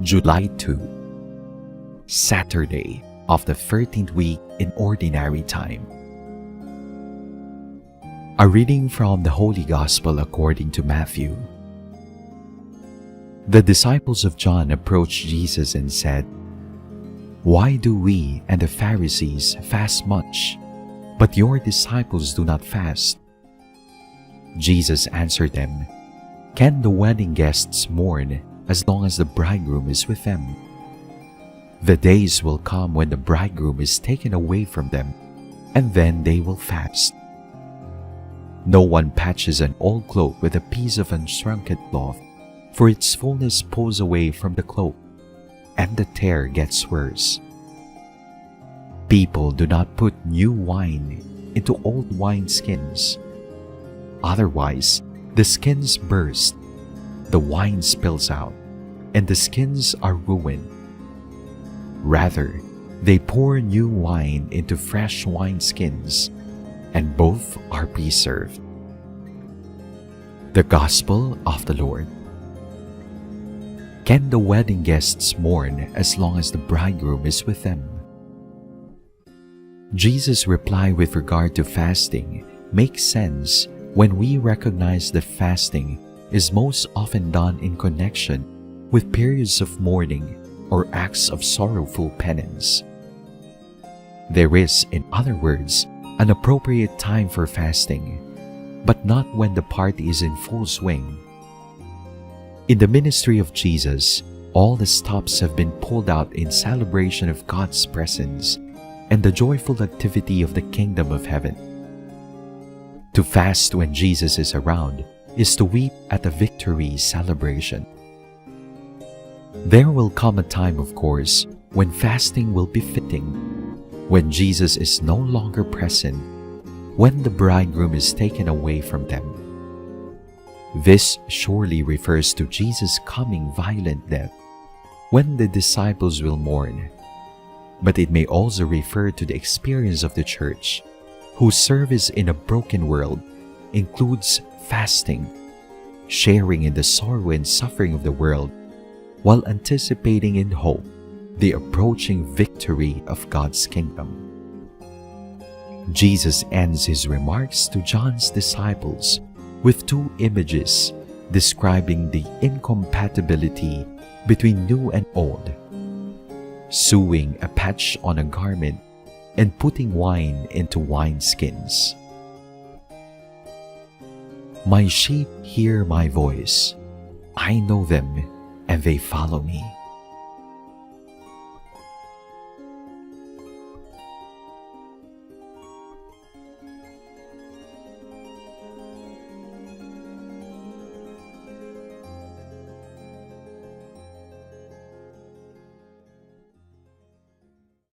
July 2, Saturday of the 13th week in Ordinary Time. A reading from the Holy Gospel according to Matthew. The disciples of John approached Jesus and said, "Why do we and the Pharisees fast much, but your disciples do not fast?" Jesus answered them, "Can the wedding guests mourn as long as the bridegroom is with them? The days will come when the bridegroom is taken away from them, and then they will fast. No one patches an old cloak with a piece of unshrunken cloth, for its fullness pulls away from the cloak, and the tear gets worse. People do not put new wine into old wineskins. Otherwise, the skins burst, the wine spills out, and the skins are ruined. Rather, they pour new wine into fresh wineskins, and both are preserved." The Gospel of the Lord. Can the wedding guests mourn as long as the bridegroom is with them? Jesus' reply with regard to fasting makes sense when we recognize that fasting is most often done in connection with periods of mourning or acts of sorrowful penance. There is, in other words, an appropriate time for fasting, but not when the party is in full swing. In the ministry of Jesus, all the stops have been pulled out in celebration of God's presence and the joyful activity of the kingdom of heaven. To fast when Jesus is around is to weep at the victory celebration. There will come a time, of course, when fasting will be fitting, when Jesus is no longer present, when the bridegroom is taken away from them. This surely refers to Jesus' coming violent death, when the disciples will mourn. But it may also refer to the experience of the Church, whose service in a broken world includes fasting, sharing in the sorrow and suffering of the world, while anticipating in hope the approaching victory of God's kingdom. Jesus ends his remarks to John's disciples with two images describing the incompatibility between new and old: sewing a patch on a garment and putting wine into wineskins. My sheep hear my voice. I know them, and they follow me.